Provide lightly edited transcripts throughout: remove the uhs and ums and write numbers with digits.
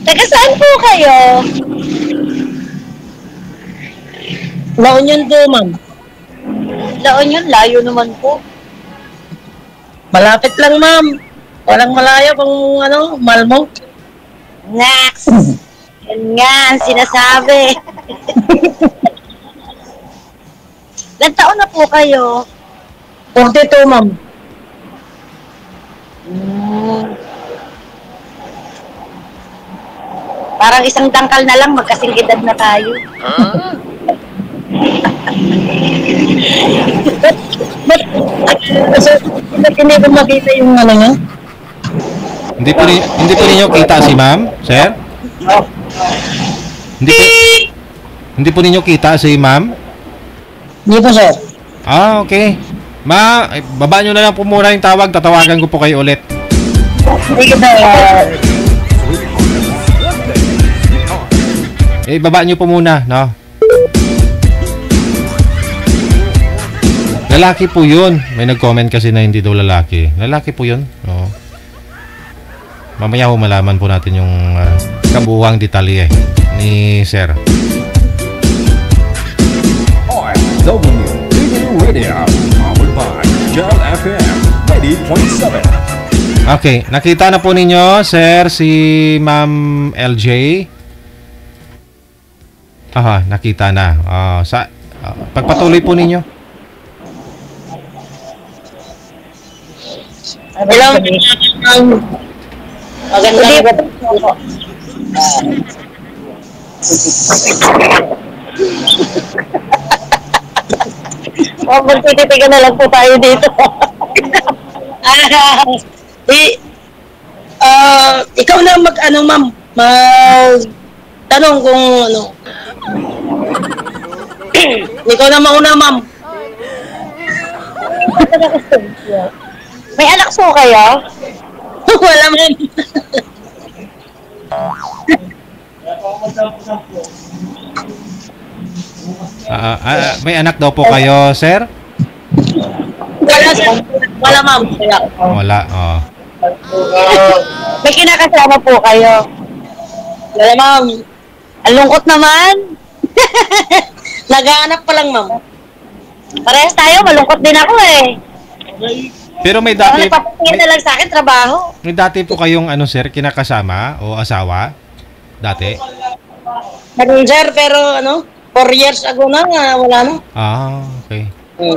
Taga saan po kayo? La Union po, ma'am. La Union, layo naman po. Malapit lang, ma'am. Walang malayo kung ano, Malmo. Next! Yan nga, ang sinasabi. Ilan taon na po kayo? 42, ma'am. Parang isang dangkal na lang, magkasing edad na tayo. Kasi hindi ko makita yung ano nga. Hindi po ninyo kita si ma'am, sir? Hindi po, hindi po ninyo kita si ma'am? Hindi po, sir. Ah, okay. Baba nyo na lang po muna yung tawag. Tatawagan ko po kayo ulit. Hindi ko, sir. Baba nyo po muna, no? Lalaki po yun. May nag-comment kasi na hindi daw lalaki. Lalaki po yun. No? Mamaya ho malaman po natin yung kabuuang detalye ni Sir. OFW Radio, powered by Gel FM 90.7. Okay, nakita na po ninyo, Sir, si Ma'am LJ. Aha, nakita na. Pagpatuloy po ninyo. Hello, magandang gabi po. Magtititigan na lang po tayo dito. Ikaw na mag-ano, ma'am. Tanong kung ano. Ikaw na mauna, ma'am. May anak po kayo? Wala, ma'am. May anak daw po kayo, Sir? Wala, sir. Wala, ma'am. Wala, oh. May kinakasama po kayo? Wala, ma'am. Ang lungkot naman. Naghahanap pa lang, ma'am. Parehas tayo, malungkot din ako eh. Pero may Ang dati, nagpapatingin na lang sa akin, trabaho. may dati po kayong ano, Sir, kinakasama o asawa? Dati? Meron, sir, pero ano, 4 years ago na, wala na. Ah, okay. Hmm.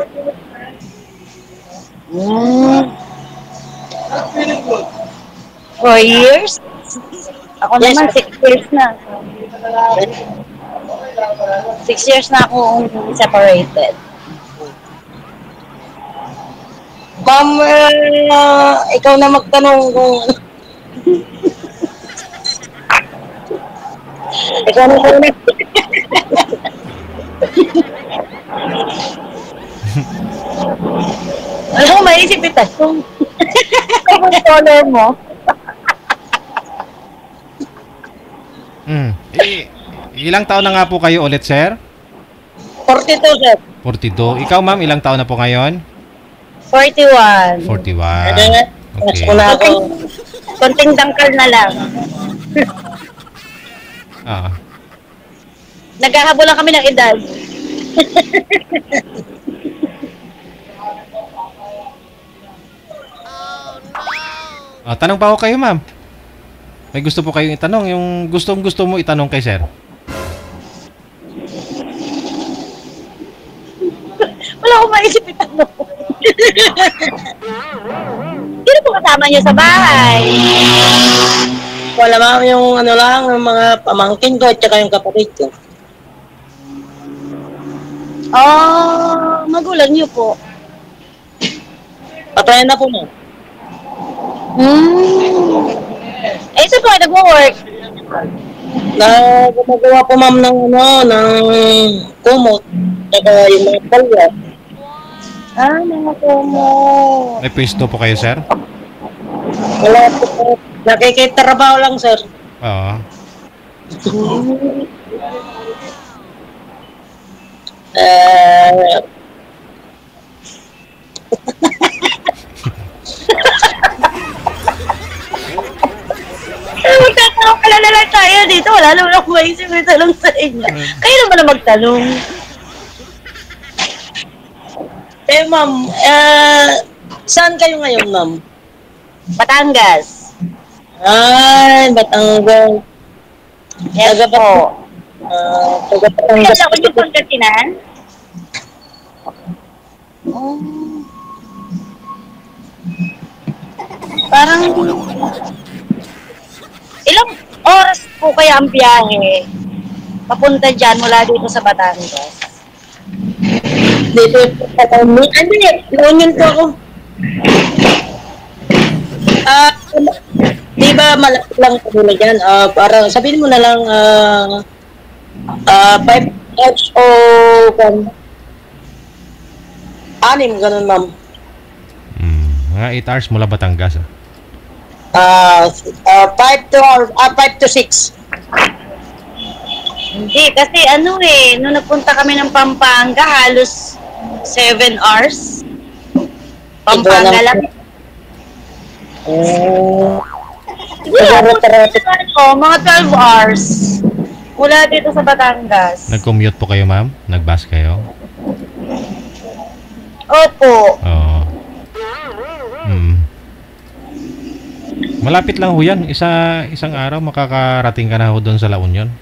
4 years? Ako Yes, naman, sir. 6 years na. 6 years na akong separated. Ma'am, ikaw na magtanong kung ano. Ikaw na muna. Alam mo, maisip ito. Kung color mo. Ilang taon na nga po kayo ulit, Sir? 42, sir. 42. Ikaw, ma'am, ilang taon na po ngayon? 41. 41. Mas Okay. ko na ako. Konting dangkal na lang. Ah. Naghahabol lang kami ng edad. Tanong pa ako kayo, ma'am. May gusto po kayong itanong. Yung gusto mo itanong kay Sir. Wala akong maisip itanong. Sino po kasama niyo sa bahay? Wala, ma'am, yung ano lang, yung mga pamangkin ko at saka yung kapatid ko. Magulang niyo po. Patayan na po, ma'am. Saan po kayo nag-work? Gumagawa po, ma'am, ng ano, ng kumot. Saka yung mga palya. Mga kumo. May pwesto po kayo, Sir? Wala po. Nakikitrabaho lang, sir. Oo. Magtatawa ka lang na lang tayo dito. Wala naman ako maisip may tanong sa inyo. Kayo naman na magtanong. Ma'am, saan kayo ngayon, ma'am? Batangas. Ay, Batangas. Yes po. Taga Batangas. Kaya ako yung Pangasinan? Parang ilang oras po kaya ang biyahe papunta dyan mula dito sa Batangas? Dito sa Tami. Hindi, noon po ako. Di ba malaki lang po nila dyan? Parang sabihin mo na lang 5 hours o 6, ganun, ma'am. Mga 8 hours mula Batangas. 5 to 6. Hindi, kasi nung nagpunta kami ng Pampanga, halos 7 hours. Pampanga lang. Mga 12 hours. Mula dito sa Batangas. Nag-commute po kayo, ma'am? Nag-bus kayo? Opo. Oo. Malapit lang ho yan. Isang araw makakarating ka na ho doon sa La Union.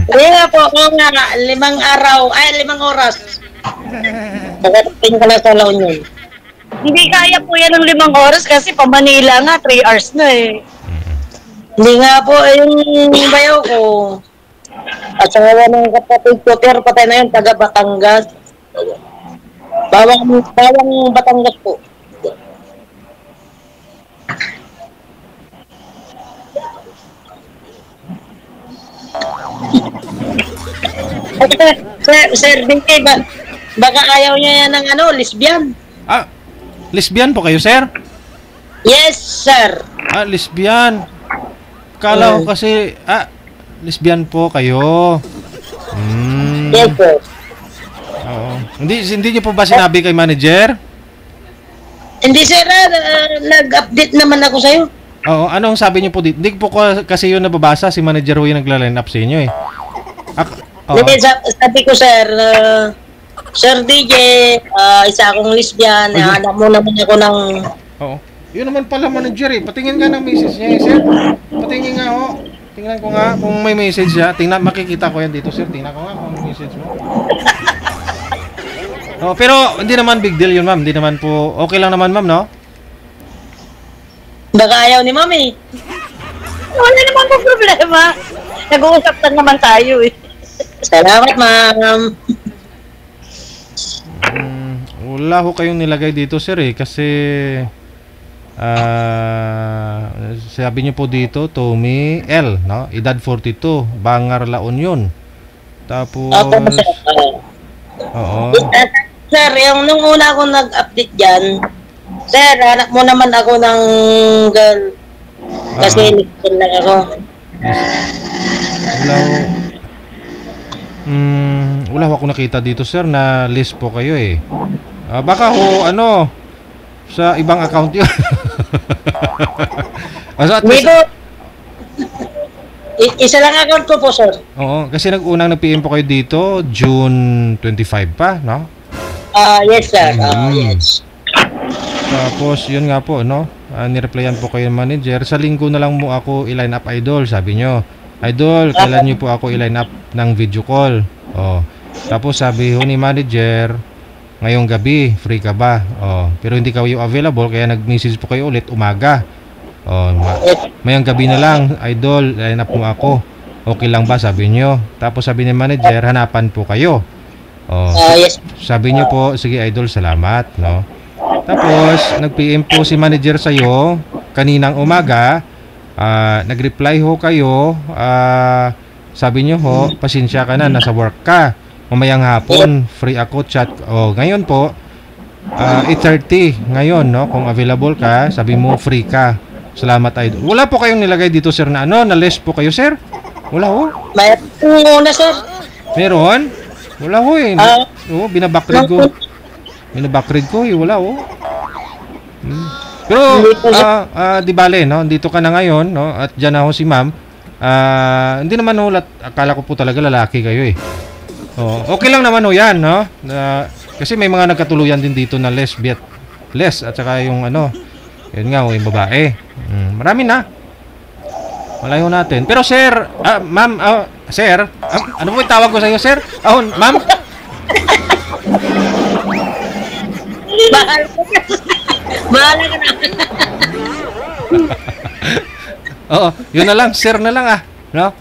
Hindi nga po, ako nga, 5 oras. Nakarating ka na sa La Union. Hindi kaya po yan ng 5 oras kasi pa Manila nga, 3 hours na eh. Hindi nga po, yung bayaw ko. Asawa ng kapatid ko, pero patay na yun, taga Batangas. Bawang Batangas po. Sir Dinky, baka ayaw niya yan ng lesbian. Lesbian po kayo, sir? Yes, sir. Lesbian. Kala ko kasi, lesbian po kayo. Yes, sir. Oo. Hindi niyo po ba sinabi kay manager? Hindi, sir. Nag-update naman ako sa'yo. Oo, anong sabi niyo po dito? Hindi po kasi yun nababasa, si manager ho yung nagla-line up sa inyo eh. Sabi ko, sir, Sir DJ, isa akong lesbian, hanap mo naman ako ng... Oo. Yun naman pala manager eh. Patingin ka ng message niya eh, sir. Patingin nga ho. Tingnan ko nga kung may message siya. Makikita ko yan dito, sir. Tingnan ko nga kung may message mo. Pero hindi naman big deal yun, ma'am. Hindi naman po... Okay lang naman, ma'am, no? Baka ayaw ni mami. Wala naman po problema. Nag-uusap lang naman tayo eh. Salamat, ma'am. Wala ho kayong nilagay dito, sir, eh. Kasi... sabi niyo po dito, Tommy L, no? Edad 42, Bangar, La Union. Tapos... Oo. Sir, yung nung una akong nag-update dyan, sir, hanap mo naman ako ng girl. Kasi lesbian lang ako. Wala ho ako nakita dito, sir, na list po kayo eh. Baka ho, sa ibang account yun. Isa lang account ko po, sir. Oo, kasi nag-PM po kayo dito, June 25 pa, no? Yes, sir. Yes. Tapos, yun nga po, no? Nireplyan po kayo ng manager. Sa linggo na lang mo ako i-line up, idol, sabi nyo. Idol, kailan nyo po ako i-line up ng video call? Tapos sabi ho ni manager, ngayong gabi, free ka ba? Pero hindi kayo available, kaya nag-message po kayo ulit umaga. Mayang gabi na lang, idol, line up mo ako. Okay lang ba, sabi nyo? Tapos sabi ni manager, hanapan po kayo. Yes. Sabi nyo po, sige idol, salamat, no? Tapos, nag-PM po si manager sa'yo kaninang umaga. Nag-reply ho kayo. Sabi nyo ho, pasensya ka na, nasa work ka. Mamayang hapon, free ako, chat. Ngayon po, 8:30 ngayon, no? Kung available ka, sabi mo free ka. Salamat, idol. Wala po kayong nilagay dito, sir, na na-list po kayo, sir? Wala ho? Mayroon na, sir. Meron? Wala ho eh. Binabackread ko. Binabackread ko eh. Wala ho. Pero, Hindi po di bale, no? Dito ka na ngayon, no? At dyan na ho si ma'am. Hindi naman ho, akala ko po talaga lalaki kayo eh. Oh, okay lang naman ho yan, no? Kasi may mga nagkatuluyan din dito na les at saka yung ano, yun nga, yung babae. Marami na. Malayo natin. Pero sir, ma'am, sir, ano po yung tawag ko sa iyo, sir? Ma'am? Bahala ka na. Oo, yun na lang, sir na lang no?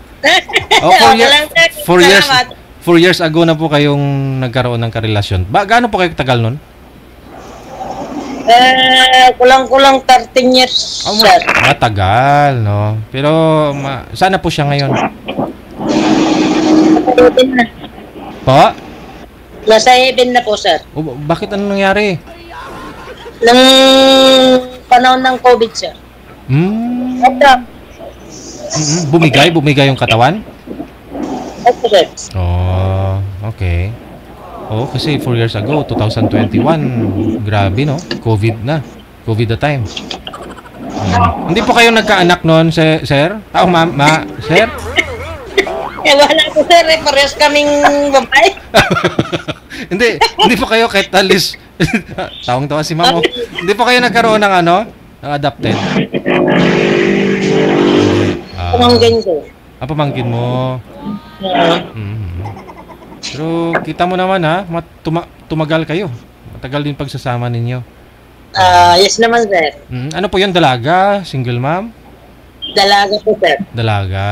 Oh, Okay lang, sir. 4 years ago na po kayong nagkaroon ng karelasyon. Gaano po kayo tagal nun? Kulang-kulang 13 years, sir. Matagal, no? Pero, sana po siya ngayon? Po? Nasa heaven na po, sir. Bakit ano nangyari? Nang panahon ng COVID, sir. Bumigay yung katawan? Opo, sir. Oh, okay. Oh, kasi 4 years ago, 2021, grabe, no? COVID na. COVID the time. Hindi po kayo nagkaanak noon, sir? Ma'am, sir? Wala po, sir. Parehas kaming babae. Hindi po kayo kahit alis. Tawang-tawa si ma'am. Hindi po kayo nagkaroon ng ng adopted? Pamangkin ko. Pamangkin mo. Pero kita mo naman tumagal kayo. Matagal din pagsasama ninyo. Yes naman, sir. Ano po yun? Dalaga? Single ma'am? Dalaga po, sir. Dalaga.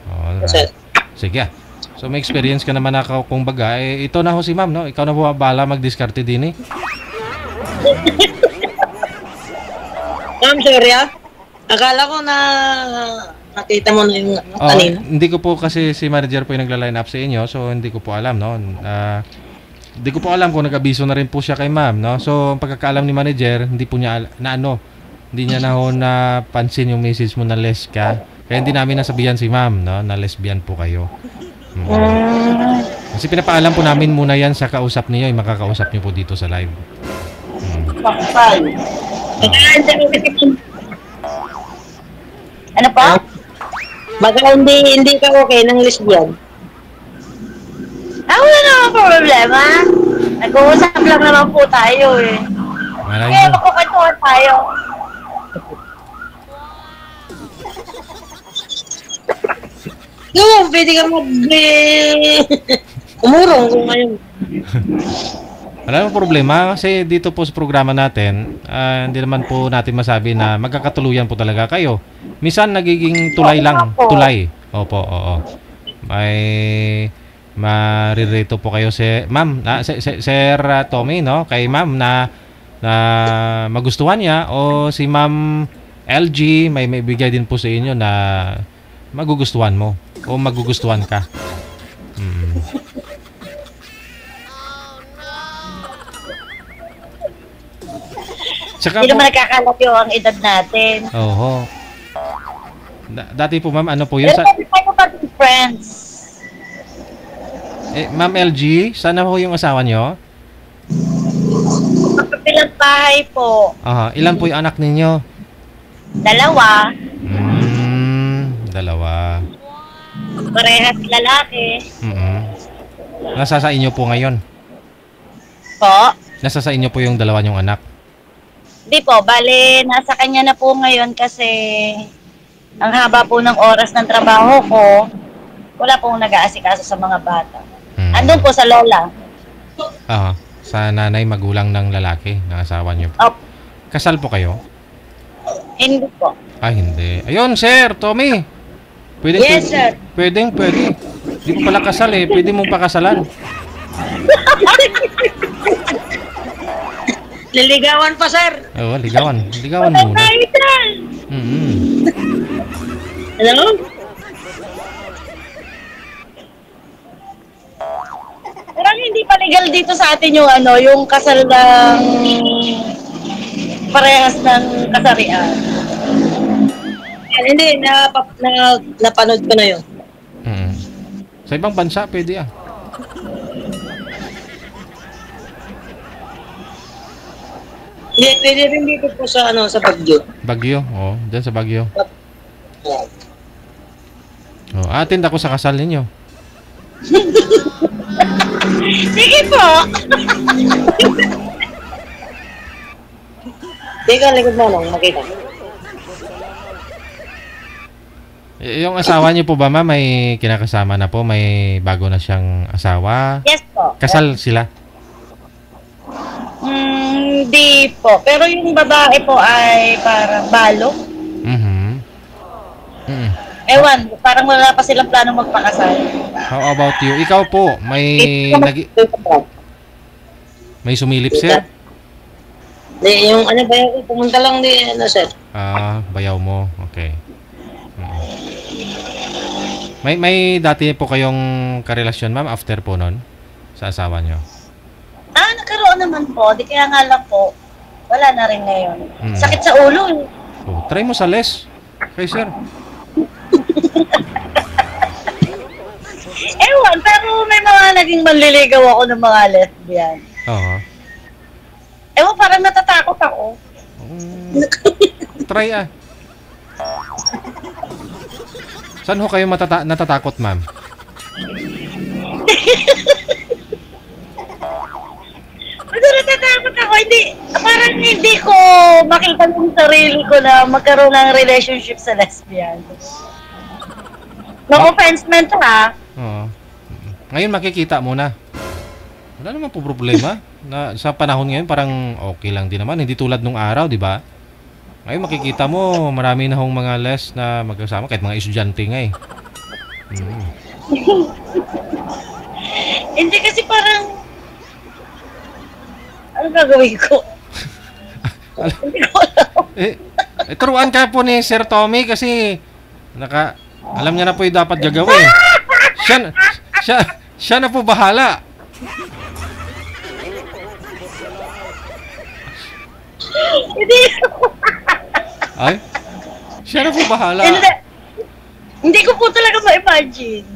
Alright. Sir. Sige. So may experience ka naman kung baga. Ito na ho si ma'am, no? Ikaw na po bahala mag-discarte din eh. Ma'am, sorry Akala ko na nakita mo na yung kanina. Hindi ko po kasi si manager po yung nagla-line up sa inyo. So hindi ko po alam, no? Hindi ko po alam kung nag-abiso na rin po siya kay ma'am, no? So pagkakaalam ni manager, hindi po niya hindi niya na ho napansin yung message mo na les ka. Kaya hindi namin nasabihan si ma'am, no? Na lesbian po kayo. Kasi pinapaalam po namin muna yan sa kausap niyo, yung makakausap niyo po dito sa live. Ano pa? Baka hindi ka okay ng lesbian. Wala naman problema. Nag-uusap lang naman po tayo eh. Malay Kaya mo. magkukwentuhan tayo. No, pwede ka umurong kung ngayon. Wala namang problema kasi dito po sa programa natin, hindi naman po natin masabi na magkakatuluyan po talaga kayo. Minsan nagiging tulay lang, tulay. Opo, oo. May maririto po kayo ma'am, Sir Tommy, no? Kay ma'am na magustuhan niya o si ma'am LG may bigay din po sa inyo na magugustuhan mo o magugustuhan ka. Tsaka Hindi po, naman nagkakalagyo ang edad natin. oho. Dati po ma'am, ano po yun? Pero pwede tayo maging friends. Ma'am LG, sana ho yung asawa nyo? Magkapilang bahay po. Ilan po yung anak ninyo? 2. Dalawa. Parehas lalaki. Nasa sa inyo po ngayon? Po. Nasa sa inyo po yung dalawa nyong anak? Hindi po, bale, nasa kanya na po ngayon kasi ang haba po ng oras ng trabaho ko, wala pong nag-aasikaso sa mga bata. Andun po sa lola. Sa nanay magulang ng lalaki, ng asawa nyo. Kasal po kayo? Hindi po. Hindi. Ayun, Sir Tommy. Yes, sir. Pwede. Hindi ko pala kasal eh. Pwede mong pakasalan. Liligawan pa, sir. Oo, ligawan. Ligawan muna. Hello? Parang hindi pa legal dito sa atin yung yung kasal ng parehas ng kasarian. Hindi, napanood ko na yun. Sa ibang bansa, pwede ah. Hindi, pwede rin dito po sa, sa Baguio. Baguio, dyan sa Baguio. Attend ako sa kasal ninyo. Sige po. Teka, likod mo nung makita. Yung asawa niyo po ba, ma'am, may kinakasama na po? May bago na siyang asawa? Yes po. Kasal sila? Hindi po. Pero yung babae po ay parang balo. Ewan, parang wala pa silang plano magpakasal. How about you? Ikaw po, may sumilip, sir? Di, yung ano ba yun, pumunta lang di, sir. Bayaw mo. Okay. May dati po kayong karelasyon, ma'am, after po nun? Sa asawa nyo? Nagkaroon naman po. Di kaya nga lang po, wala na rin ngayon. Sakit sa ulo. Try mo sa les. Okay, sir. Ewan, pero may mga naging manliligaw ako ng mga lesbian. Oo. Ewan, parang natatakot ako. Try Saan ho kayo natatakot, ma'am? Pero natatakot ako, parang hindi ko makita yung sarili ko na magkaroon ng relationship sa lesbian. No offense meant ha. Oo. Ngayon makikita mo na. Wala naman po problema. Na sa panahon ngayon parang okay lang din naman. Hindi tulad nung araw, di ba? Ngayon makikita mo marami na hong mga les na magkasama kahit mga estudyante nga eh. Hindi kasi parang ano gagawin ko? Hindi ko alam. Turuan ka po ni Sir Tommy kasi alam niya na po yung dapat gagawin. Siya na po bahala. Hindi. Ay? Siya na po bahala. Hindi ko po talaga ma-imagine.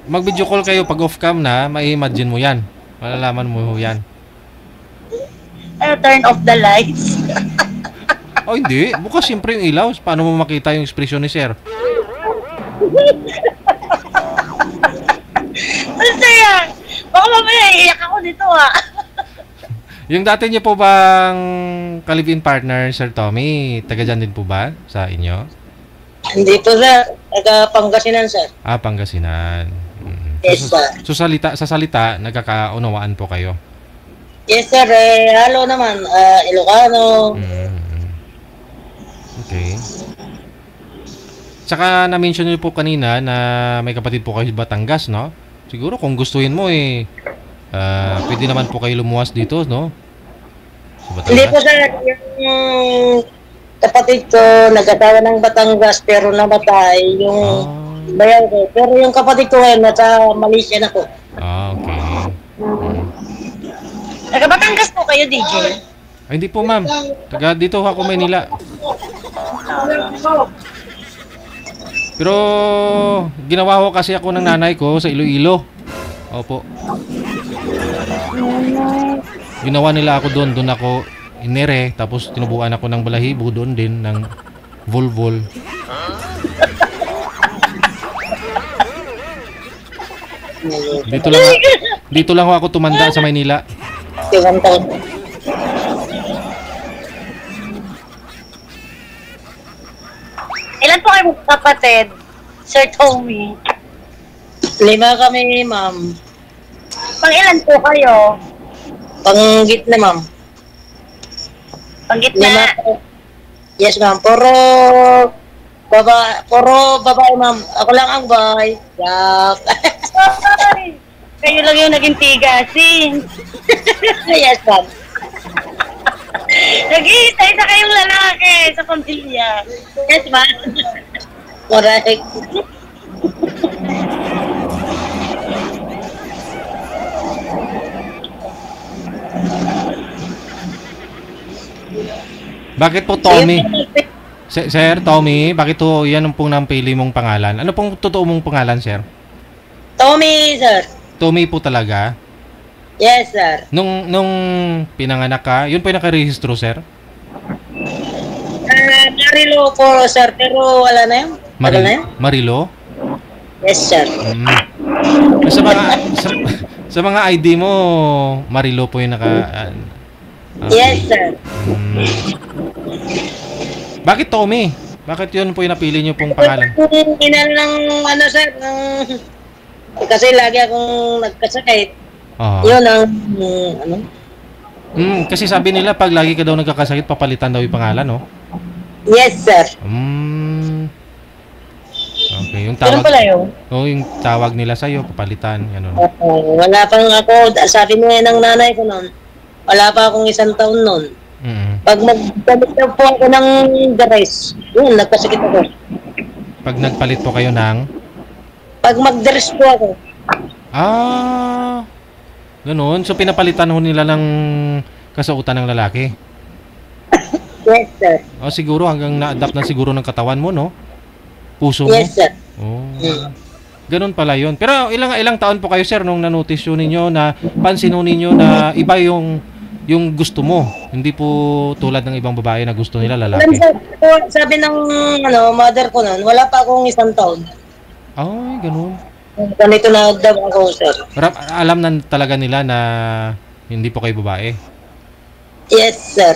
Mag-video call kayo pag off-cam na, ma-imagine mo yan. Malalaman mo yan. Turn off the lights. Hindi. Bukas siyempre yung ilaw. Paano mo makita yung expression ni Sir? Basta yan. Baka mamaya iiyak ako dito Yung dati niyo po bang ka-live-in partner, Sir Tommy, taga dyan din po ba sa inyo? Hindi po, sir. Taga Pangasinan, sir. Pangasinan. Yes, sir. So sa salita, nagkakaunawaan po kayo? Yes, sir. Halo naman. Ilocano. Okay. Tsaka na-mention niyo po kanina na may kapatid po kayo sa Batangas, no? Siguro kung gustuhin mo pwede naman po kayo lumuwas dito, no? Sa Batangas. Hindi po, sir. Yung kapatid ko, nag-asawa ng Batangas pero namatay. Yung bayaw ko. Pero yung kapatid ko ngayon, nasa Malaysia na po. Okay. Taga-Batangas po kayo, DJ? Ay, hindi po, ma'am. Taga dito ako, Maynila. Pero ginawa ko kasi ako ng nanay ko sa Iloilo. Opo. Ginawa nila ako doon. Doon ako inere. Tapos tinubuan ako ng balahibo doon din. Ng volvol. Dito lang ako tumanda sa Maynila. Ilan po kayo kapatid, Sir Tommy? 5 kami, ma'am. Pang ilan po kayo? Panggitna, ma'am. Panggitna? Yes, ma'am. Puro babae, ma'am. Ako lang ang boy. Yak. Ay, kayo lang yung naging tigasin. Yes, ma'am. Nag-iisa-isa kayong lalaki sa pamilya. Yes, ma'am. Correct. Bakit po Tommy? Sir Tommy, bakit po yan ang pong napili mong pangalan? Ano pong totoo mong pangalan, sir? Tommy, sir. Tommy po talaga? Yes, sir. Nung pinanganak ka, yun po yung nakarehistro, sir? Marilo po, sir, pero wala na yun. Tagal na yun? Marilo? Yes, sir. Sa mga sa mga ID mo, Marilo po yung naka okay. Yes, sir. Bakit Tommy? Bakit yun po yung napili niyo pong pangalan? Inan ng ano, sir, kasi lagi akong nagkasakit. Yun ang ano. Kasi sabi nila pag lagi ka daw nagkakasakit, papalitan daw yung pangalan, no? Yes, sir. Okay, yung tawag. Pala yun? Yung tawag nila sa iyo, papalitan, ganun. Wala pang ako, sabi niya ng nanay ko noon. Wala pa akong 1 taon noon. Pag magpalit na po ako ng dress, yun, nagkasakit ako. Pag nagpalit po kayo ng? Pag mag-dress po ako. Ganun. So, pinapalitan ho nila ng kasautan ng lalaki? Yes, sir. Siguro hanggang na-adapt na siguro ng katawan mo, no? Puso mo? Yes, sir. Ganun pala yun. Pero ilang taon po kayo, sir, nung na-notice yun ninyo na pansin ho ninyo na iba yung gusto mo. Hindi po tulad ng ibang babae na gusto nila lalaki. Sabi ng mother ko noon, wala pa akong 1 taon. Ay, ganun. Ganito na daw ako, sir. Alam na talaga nila na hindi po kayo babae? Yes, sir.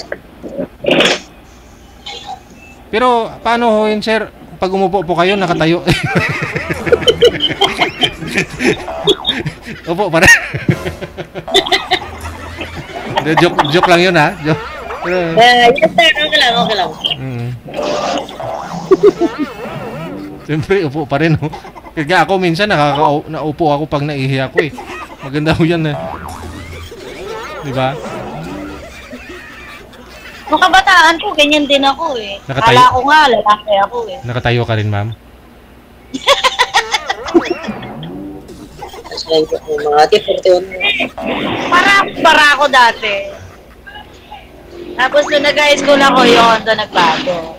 Pero paano ho yun, sir? Pag umupo po kayo, nakatayo. Opo, para. Joke lang yun, ha? Joke. Yes, sir. Okay lang. Siyempre, upo pa rin, ho. Kaya ako minsan, naupo ako pag naihi ako, eh. Maganda ho yan, eh. Diba? Nung kabataan ko, ganyan din ako eh. Nakatayo? Kala ko nga, lalaki ako eh. Nakatayo ka rin, ma'am? Para ako dati. Tapos nung nag-high school ako yun, doon nagbago.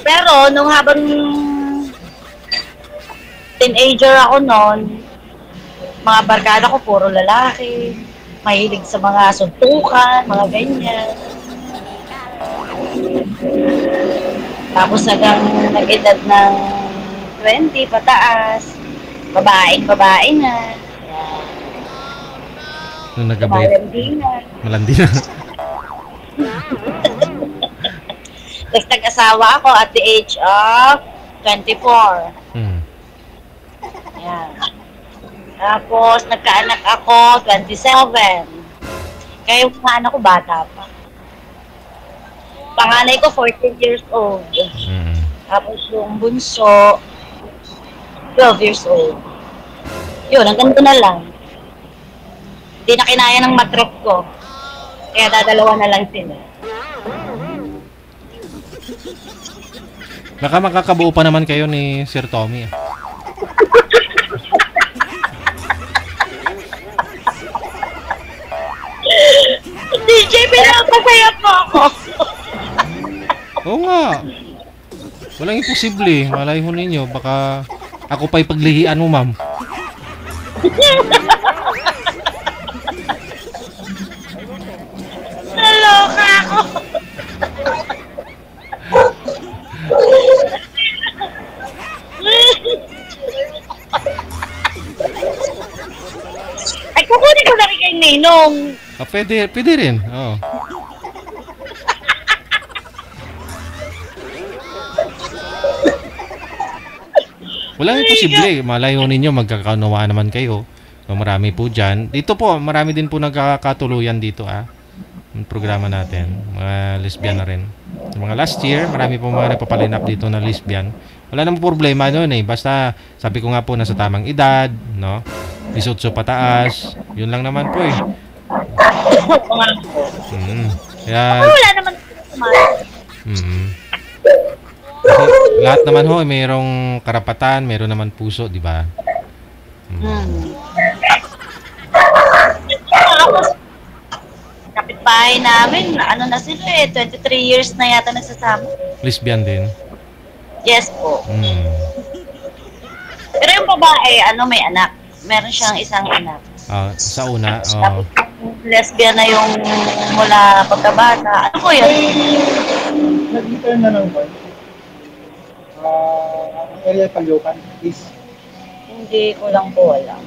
Pero nung habang teenager ako noon, mga barkada ko puro lalaki. Mahilig sa mga suntukan, mga ganyan. Tapos hanggang nag-edad ng 20 pataas, babae na. Nung nag-abay. Malandi na. Tapos nag-asawa ako at the age of 24. Yan. Tapos, nagkaanak ako, 27. Kaya yung mga anak ko, bata pa. Panganay ko, 14 years old. Tapos yung bunso, 12 years old. Yun, hanggang doon na lang. Hindi na kinaya ng matrep ko. Kaya dadalawa na lang sila. Baka makakabuo pa naman kayo ni Sir Tommy. DJ, pinapasaya po ako. Oo nga. Walang imposible. Malay ho ninyo. Baka ako pa'y paglihian mo, ma'am. Naloka ako. Ay, kukunin ko na rin kay Ninong. Pwede rin. Oo. Walang imposible. Malay ho ninyo. Magkakaunawaan naman kayo. So, marami po dyan. Dito po, marami din po nagkakatuluyan dito, yung programa natin. Mga lesbian na rin. Yung mga last year, marami po mga nagpapaline up dito na lesbian. Wala namang problema nun eh. Basta, sabi ko nga po, nasa tamang edad, no? 18 pataas. Yun lang naman po eh. Kaya, Wala naman. kasi lahat naman ho, mayroong karapatan, mayroon naman puso, di ba? Kapitbahay namin, ano na sila eh, 23 years na yata nagsasama. Lesbian din. Yes po. Pero yung babae, may anak. meron siyang isang anak. Sa una, Tapos lesbian na yung mula pagkabata. Ano po yun? Nag-return na ng boy. Ang area Caloocan is Hindi ko lang po alam.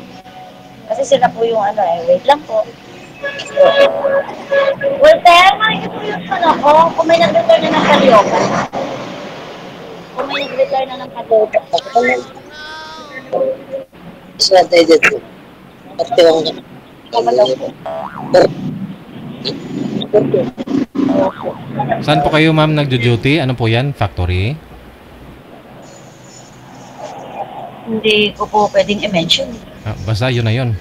Kasi sila po yung ano wait lang po. Well, pero makikita po yung ano ko, kung may nag-return na ng Caloocan. Kung may nag-return na ng Caloocan. Swerte dito. Pagtiwang na. saan po kayo ma'am nagjo-duty? Ano po yan? Factory? Hindi ko po pwedeng i-mention. Basta yun na yun.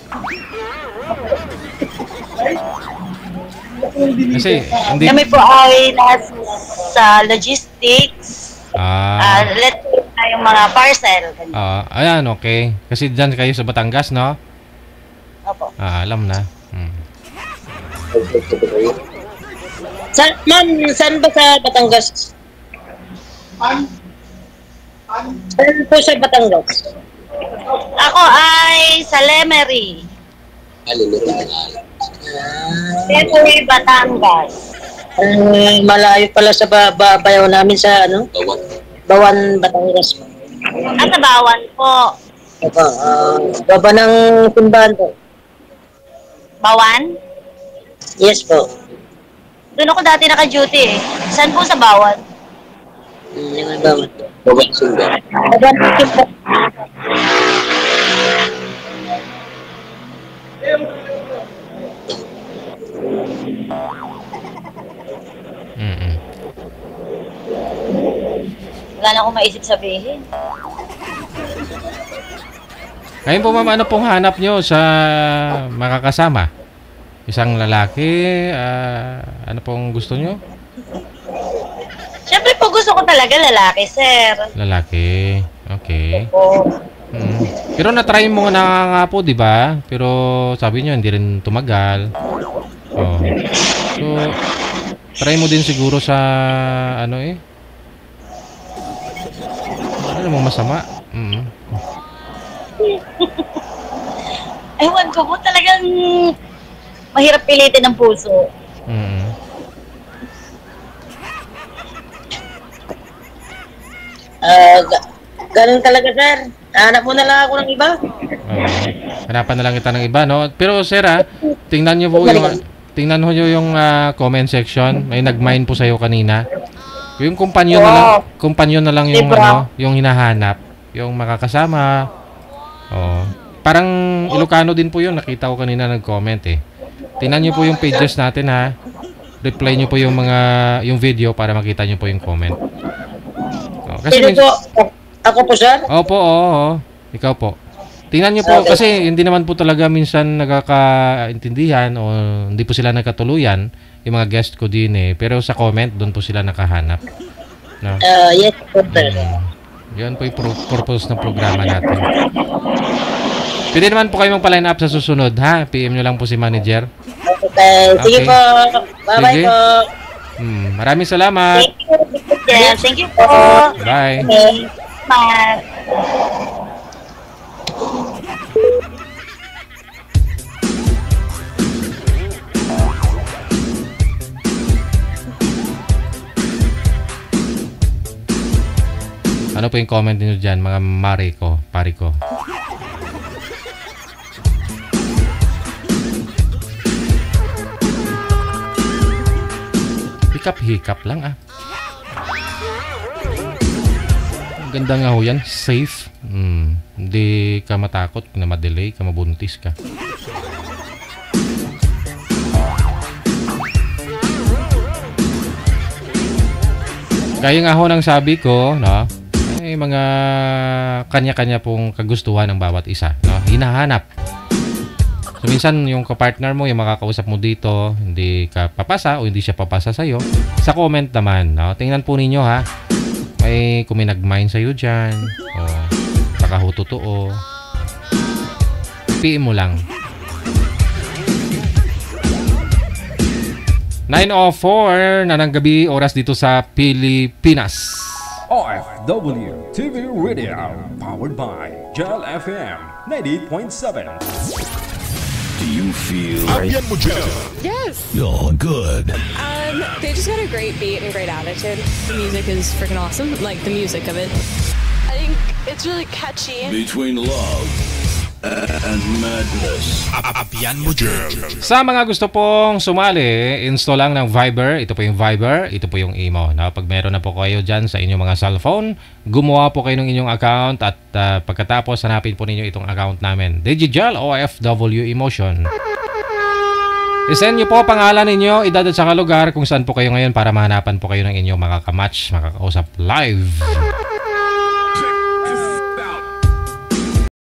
Kasi hindi Kami po ay nasa logistics. Let's say na yung mga parcel. Ayan, okay. Kasi dyan kayo sa Batangas, no? Opo. Alam na. Ma'am, saan ba sa Batangas? Saan po sa Batangas? Ako ay sa Lemery. Lemery, Batangas. Malayo pala sa bayaw namin sa ano? Bawan, Batangas. Sa Bawan po. Baba ng simbahan po. Bawan? Yes po. Doon ako dati naka-duty eh. Saan po sa Bawan? Yung Bawan. Bawan simbahan. Bawan simbahan. Wala na akong maisip sabihin. Ngayon po ma'am, ano pong hanap nyo sa makakasama? Isang lalaki? Ano pong gusto nyo? Siyempre po gusto ko talaga lalaki, sir. Lalaki. Okay. Opo. Pero na-try mo na nga po, di ba? Pero sabi nyo, hindi rin tumagal. So, try mo din siguro sa ano ano mo masama? Ewan ko po talagang mahirap pilitin ng puso. Ganun talaga, sir. Hanap mo na lang ako ng iba. Hanapan na lang kita ng iba, no? Pero sir, tingnan nyo nyo yung comment section. May nag-mine po sa'yo kanina. Yung kumpanyon na lang yung yung hinahanap, yung makakasama. Parang Ilocano din po yun. Nakita ko kanina nag-comment eh. Tingnan nyo po yung pages natin ha. Reply nyo po yung video para makita nyo po yung comment. Kasi ako po, sir? Opo, oo. Ikaw po. Tingnan nyo po kasi hindi naman po talaga minsan nagkakaintindihan o hindi po sila nagkatuluyan yung mga guest ko din eh. Pero sa comment, doon po sila nakahanap. No? Yes, sir. Yun po yung purpose ng programa natin. Pwede naman po kayo magpa-line up sa susunod, ha? PM nyo lang po si manager. Okay. Sige po. Bye-bye po. Maraming salamat. Thank you po. Bye. Bye. Ano po yung comment niyo dyan, mga pari ko? Hikap lang Ang ganda nga ho yan, safe. Hindi ka matakot na ma-delay, ka mabuntis ka. Kaya nga ho nang sabi ko, no? May mga kanya-kanya pong kagustuhan ng bawat isa, no? Hinahanap. So minsan yung kapartner mo, yung makakausap mo dito, hindi ka papasa o hindi siya papasa sa'yo. Sa comment naman, no? Tingnan po ninyo ha. Kung may nag-mine sa'yo dyan, o baka ho totoo, PM mo lang. 9:04 na ng gabi, oras dito sa Pilipinas. OFW TV Radio, powered by Gel FM 98.7. Do you feel Abyan mo dyan. Yes. you're good? They just got a great beat and great attitude. The music is freaking awesome. Like the music of it. I think it's really catchy. Between love and madness. Abyan mo dyan. Sa mga gusto pong sumali, install lang ng Viber. Ito po yung Viber, ito po yung Imo. Pag meron na po kayo dyan sa inyong mga cellphone, gumawa po kayo ng inyong account at pagkatapos hanapin po ninyo itong account namin. Digigel OFW Emotion. I-send nyo po pangalan ninyo, edad at saka lugar kung saan po kayo ngayon para mahanapan po kayo ng inyong makakamatch, makakausap live.